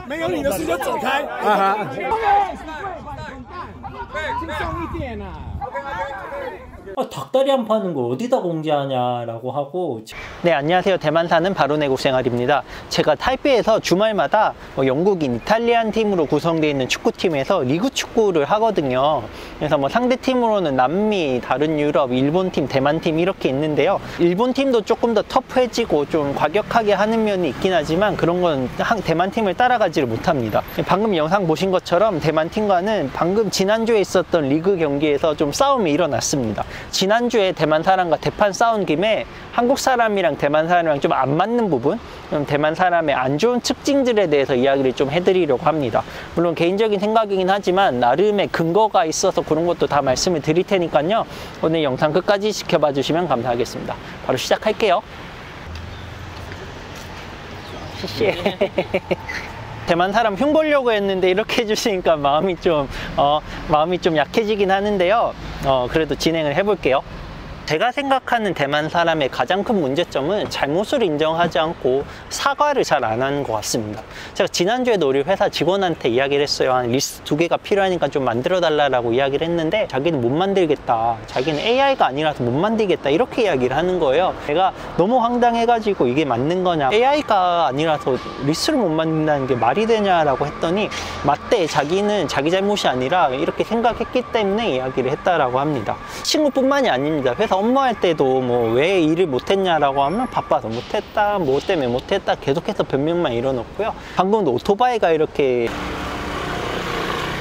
没有你的事就走开。轻松一点啊。 닭다리 한 파는 거 어디다 공지하냐라고 하고. 네, 안녕하세요. 대만 사는 바로내국생활입니다. 제가 타이페이에서 주말마다 영국인, 이탈리안 팀으로 구성되어 있는 축구팀에서 리그 축구를 하거든요. 그래서 상대 팀으로는 남미, 다른 유럽, 일본 팀, 대만 팀 이렇게 있는데요. 일본 팀도 조금 더 터프해지고 좀 과격하게 하는 면이 있긴 하지만 그런 건 대만 팀을 따라가지를 못합니다. 방금 영상 보신 것처럼 대만 팀과는 방금 지난주에 있었던 리그 경기에서 좀 싸움이 일어났습니다. 지난주에 대만 사람과 대판 싸운 김에 한국 사람이랑 대만 사람이랑 좀 안 맞는 부분, 대만 사람의 안 좋은 특징들에 대해서 이야기를 좀 해드리려고 합니다. 물론 개인적인 생각이긴 하지만 나름의 근거가 있어서 그런 것도 다 말씀을 드릴 테니까요. 오늘 영상 끝까지 지켜봐 주시면 감사하겠습니다. 바로 시작할게요. 시시해. 대만 사람 흉 보려고 했는데 이렇게 해주시니까 마음이 좀 약해지긴 하는데요. 그래도 진행을 해볼게요. 제가 생각하는 대만 사람의 가장 큰 문제점은 잘못을 인정하지 않고 사과를 잘 안 하는 것 같습니다. 제가 지난주에도 우리 회사 직원한테 이야기를 했어요. 한 리스트 2개가 필요하니까 좀 만들어 달라고 이야기를 했는데 자기는 못 만들겠다. 자기는 AI가 아니라서 못 만들겠다. 이렇게 이야기를 하는 거예요. 제가 너무 황당해가지고 이게 맞는 거냐. AI가 아니라서 리스트를 못 만든다는 게 말이 되냐라고 했더니 맞대. 자기는 자기 잘못이 아니라 이렇게 생각했기 때문에 이야기를 했다라고 합니다. 친구뿐만이 아닙니다. 회사 업무할 때도 왜 일을 못했냐라고 하면 바빠서 못했다, 뭐 때문에 못했다 계속해서 변명만 이뤄놓고요. 방금도 오토바이가 이렇게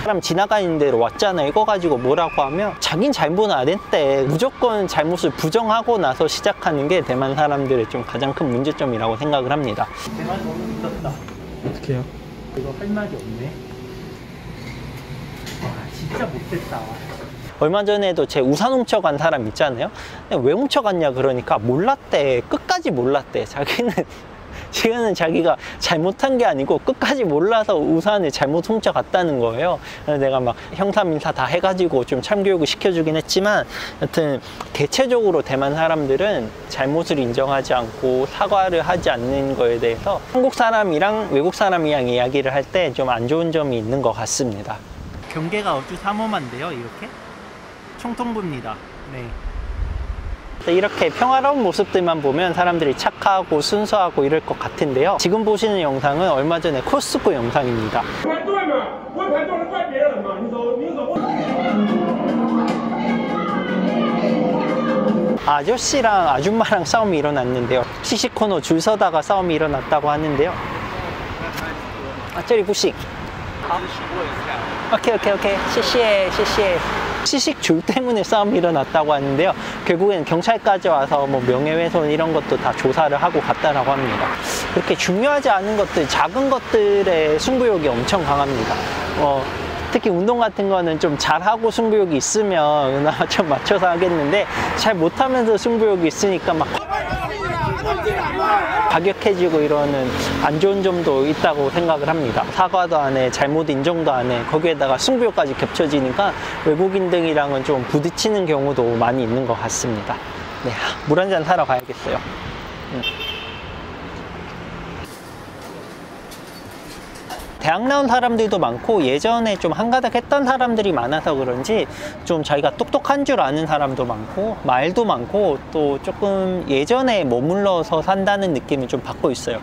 사람 지나가는 대로 왔잖아 이거 가지고 뭐라고 하면 자긴 잘못 안 했대. 무조건 잘못을 부정하고 나서 시작하는 게 대만 사람들의 좀 가장 큰 문제점이라고 생각을 합니다. 대만 너무 늦었다. 어떻게 해요? 이거 할 말이 없네. 와 진짜 못했다. 얼마 전에도 제 우산 훔쳐간 사람 있잖아요. 왜 훔쳐갔냐 그러니까 몰랐대. 끝까지 몰랐대. 지금은 자기가 잘못한 게 아니고 끝까지 몰라서 우산을 잘못 훔쳐갔다는 거예요. 그래서 내가 막 형사민사 다 해가지고 좀 참교육을 시켜주긴 했지만 여튼 대체적으로 대만 사람들은 잘못을 인정하지 않고 사과를 하지 않는 거에 대해서 한국 사람이랑 외국 사람이랑 이야기를 할 때 좀 안 좋은 점이 있는 것 같습니다. 경계가 아주 삼엄한데요, 이렇게? 총통부입니다. 네. 이렇게 평화로운 모습들만 보면 사람들이 착하고 순수하고 이럴 것 같은데요. 지금 보시는 영상은 얼마 전에 코스코 영상입니다. 아저씨랑 아줌마랑 싸움이 일어났는데요. 시식코너 줄 서다가 싸움이 일어났다고 하는데요. 저리 부식. 오케이. 시시해. 시식 줄 때문에 싸움이 일어났다고 하는데요. 결국엔 경찰까지 와서 명예훼손 이런 것도 다 조사를 하고 갔다라고 합니다. 그렇게 중요하지 않은 것들, 작은 것들의 승부욕이 엄청 강합니다. 특히 운동 같은 거는 좀 잘하고 승부욕이 있으면 좀 맞춰서 하겠는데 잘 못하면서 승부욕이 있으니까 막 가격해지고 이러는 안 좋은 점도 있다고 생각을 합니다. 사과도 안 해, 잘못 인정도 안 해, 거기에다가 승부욕까지 겹쳐지니까 외국인들이랑은 좀 부딪히는 경우도 많이 있는 것 같습니다. 네, 물 한 잔 사러 가야겠어요. 대학 나온 사람들도 많고 예전에 좀 한가닥 했던 사람들이 많아서 그런지 좀 자기가 똑똑한 줄 아는 사람도 많고 말도 많고 또 조금 예전에 머물러서 산다는 느낌을 좀 받고 있어요.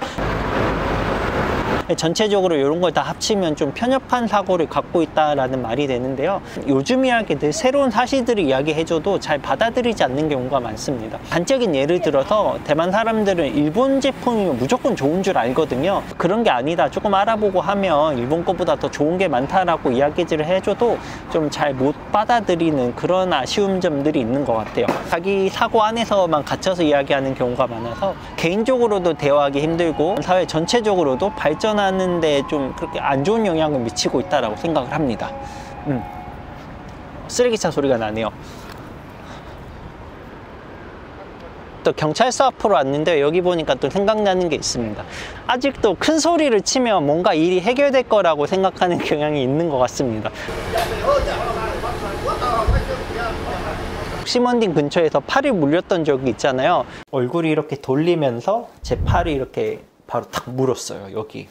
전체적으로 이런 걸 다 합치면 좀 편협한 사고를 갖고 있다라는 말이 되는데요. 요즘 이야기들, 새로운 사실들을 이야기해줘도 잘 받아들이지 않는 경우가 많습니다. 단적인 예를 들어서 대만 사람들은 일본 제품이면 무조건 좋은 줄 알거든요. 그런 게 아니다. 조금 알아보고 하면 일본 거보다 더 좋은 게 많다라고 이야기를 해줘도 좀 잘 못 받아들이는 그런 아쉬운 점들이 있는 것 같아요. 자기 사고 안에서만 갇혀서 이야기하는 경우가 많아서 개인적으로도 대화하기 힘들고 사회 전체적으로도 발전하는데 좀 그렇게 안 좋은 영향을 미치고 있다고 생각을 합니다. 쓰레기차 소리가 나네요. 또 경찰서 앞으로 왔는데 여기 보니까 또 생각나는 게 있습니다. 아직도 큰 소리를 치면 뭔가 일이 해결될 거라고 생각하는 경향이 있는 것 같습니다. 심원딩 근처에서 팔이 물렸던 적이 있잖아요. 얼굴이 이렇게 돌리면서 제 팔이 이렇게 바로 탁 물었어요. 여기.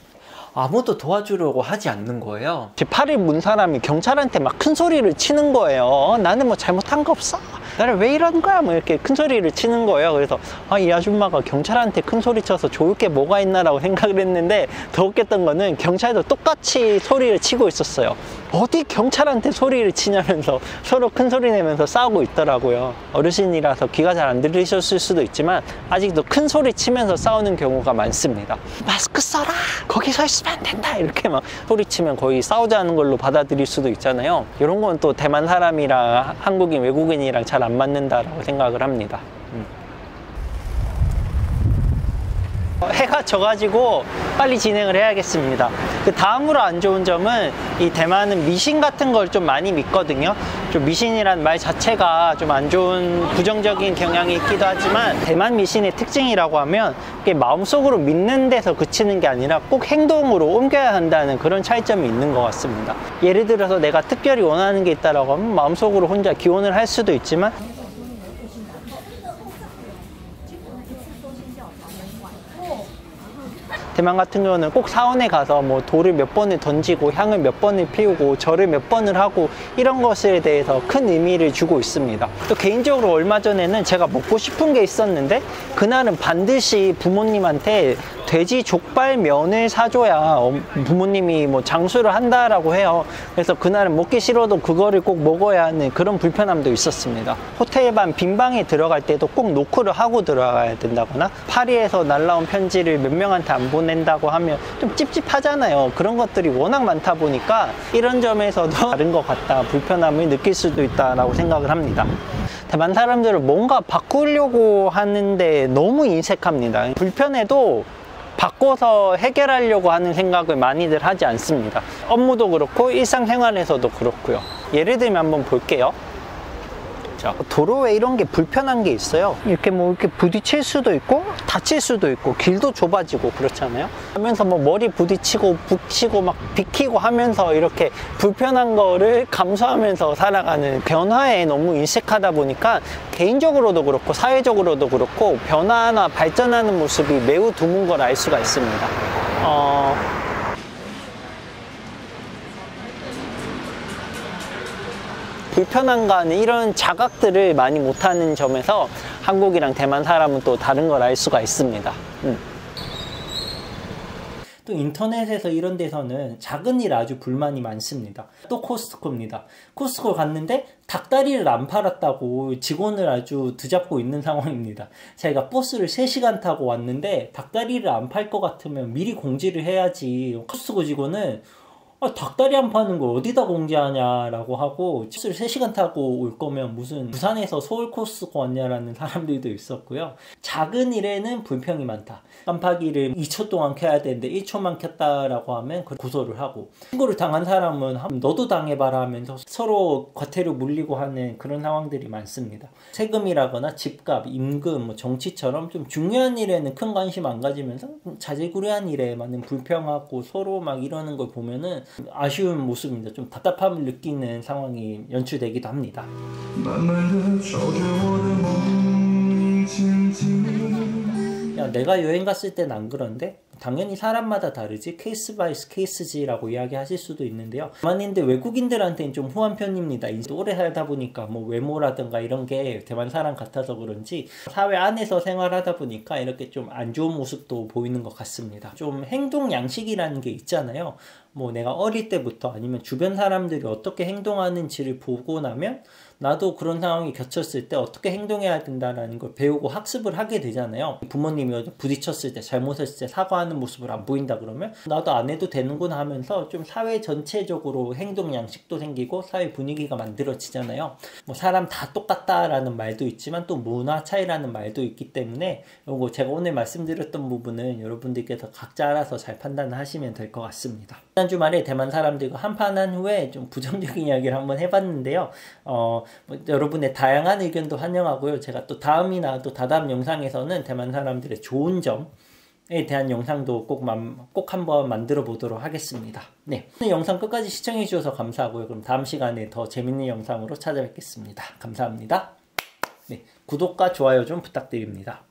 아무도 도와주려고 하지 않는 거예요. 제 팔을 문 사람이 경찰한테 막 큰 소리를 치는 거예요. 나는 뭐 잘못한 거 없어. 나를 왜 이러는 거야? 뭐 이렇게 큰 소리를 치는 거예요. 그래서 이 아줌마가 경찰한테 큰 소리 쳐서 좋을 게 뭐가 있나라고 생각을 했는데, 더 웃겼던 거는 경찰도 똑같이 소리를 치고 있었어요. 어디 경찰한테 소리를 치냐면서 서로 큰 소리 내면서 싸우고 있더라고요. 어르신이라서 귀가 잘 안 들리셨을 수도 있지만 아직도 큰 소리 치면서 싸우는 경우가 많습니다. 마스크 써라! 거기 서 있으면 안 된다! 이렇게 막 소리치면 거의 싸우자는 걸로 받아들일 수도 있잖아요. 이런 건 또 대만 사람이랑 한국인, 외국인이랑 잘 안 맞는다라고 생각을 합니다. 해가 져가지고 빨리 진행을 해야겠습니다. 그 다음으로 안 좋은 점은 이 대만은 미신 같은 걸 좀 많이 믿거든요. 좀 미신이란 말 자체가 좀 안 좋은 부정적인 경향이 있기도 하지만, 대만 미신의 특징이라고 하면 이게 마음속으로 믿는 데서 그치는 게 아니라 꼭 행동으로 옮겨야 한다는 그런 차이점이 있는 것 같습니다. 예를 들어서 내가 특별히 원하는 게 있다라고 하면 마음속으로 혼자 기원을 할 수도 있지만, 대만 같은 경우는 꼭 사원에 가서 뭐 돌을 몇 번을 던지고 향을 몇 번을 피우고 절을 몇 번을 하고 이런 것에 대해서 큰 의미를 주고 있습니다. 또 개인적으로 얼마 전에는 제가 먹고 싶은 게 있었는데, 그날은 반드시 부모님한테 돼지 족발 면을 사줘야 부모님이 뭐 장수를 한다라고 해요. 그래서 그날은 먹기 싫어도 그거를 꼭 먹어야 하는 그런 불편함도 있었습니다. 호텔반 빈방에 들어갈 때도 꼭 노크를 하고 들어가야 된다거나, 파리에서 날라온 편지를 몇 명한테 안 보낸다고 하면 좀 찝찝하잖아요. 그런 것들이 워낙 많다 보니까 이런 점에서도 다른 것 같다, 불편함을 느낄 수도 있다라고 생각을 합니다. 대만 사람들은 뭔가 바꾸려고 하는데 너무 인색합니다. 불편해도 바꿔서 해결하려고 하는 생각을 많이들 하지 않습니다. 업무도 그렇고 일상생활에서도 그렇고요. 예를 들면 한번 볼게요. 자, 도로에 이런 게 불편한 게 있어요. 이렇게 뭐 이렇게 부딪힐 수도 있고 다칠 수도 있고 길도 좁아지고 그렇잖아요. 하면서 뭐 머리 부딪히고 북치고 막 비키고 하면서 이렇게 불편한 거를 감수하면서 살아가는, 변화에 너무 인식하다 보니까 개인적으로도 그렇고 사회적으로도 그렇고 변화나 발전하는 모습이 매우 드문 걸 알 수가 있습니다. 불편함과 이런 자각들을 많이 못하는 점에서 한국이랑 대만 사람은 또 다른 걸 알 수가 있습니다. 또 인터넷에서 이런 데서는 작은 일 아주 불만이 많습니다. 또 코스트코입니다. 코스트코 갔는데 닭다리를 안 팔았다고 직원을 아주 드잡고 있는 상황입니다. 자기가 버스를 3시간 타고 왔는데 닭다리를 안 팔 것 같으면 미리 공지를 해야지. 코스트코 직원은 닭다리 안 파는 걸 어디다 공지하냐라고 하고, 버스를 3시간 타고 올 거면 무슨 부산에서 서울 코스트코 왔냐라는 사람들도 있었고요. 작은 일에는 불평이 많다. 깜빡이를 2초 동안 켜야 되는데 1초만 켰다라고 하면 고소를 하고, 신고를 당한 사람은 너도 당해봐라 하면서 서로 과태료 물리고 하는 그런 상황들이 많습니다. 세금이라거나 집값, 임금, 뭐 정치처럼 좀 중요한 일에는 큰 관심 안 가지면서 자질구레한 일에 많은 불평하고 서로 막 이러는 걸 보면은 아쉬운 모습입니다. 좀 답답함을 느끼는 상황이 연출되기도 합니다. 야, 내가 여행 갔을 땐 안 그런데? 당연히 사람마다 다르지, 케이스 바이 케이스지라고 이야기하실 수도 있는데요. 대만인들 외국인들한테는 좀 후한 편입니다. 이제 오래 살다 보니까 뭐 외모라든가 이런 게 대만 사람 같아서 그런지 사회 안에서 생활하다 보니까 이렇게 좀 안 좋은 모습도 보이는 것 같습니다. 좀 행동 양식이라는 게 있잖아요. 뭐 내가 어릴 때부터 아니면 주변 사람들이 어떻게 행동하는지를 보고 나면 나도 그런 상황이 겹쳤을 때 어떻게 행동해야 된다는 걸 배우고 학습을 하게 되잖아요. 부모님이 부딪혔을 때, 잘못했을 때 사과하는 모습을 안 보인다 그러면 나도 안 해도 되는구나 하면서 좀 사회 전체적으로 행동 양식도 생기고 사회 분위기가 만들어지잖아요. 뭐 사람 다 똑같다라는 말도 있지만 또 문화 차이라는 말도 있기 때문에 이거 제가 오늘 말씀드렸던 부분은 여러분들께서 각자 알아서 잘 판단하시면 될 것 같습니다. 지난 주말에 대만 사람들과 한판한 후에 좀 부정적인 이야기를 한번 해봤는데요. 뭐 여러분의 다양한 의견도 환영하고요. 제가 또 다음이나 또 다다음 영상에서는 대만 사람들의 좋은 점에 대한 영상도 꼭 한번 만들어 보도록 하겠습니다. 네, 오늘 영상 끝까지 시청해 주셔서 감사하고요. 그럼 다음 시간에 더 재밌는 영상으로 찾아뵙겠습니다. 감사합니다. 네, 구독과 좋아요 좀 부탁드립니다.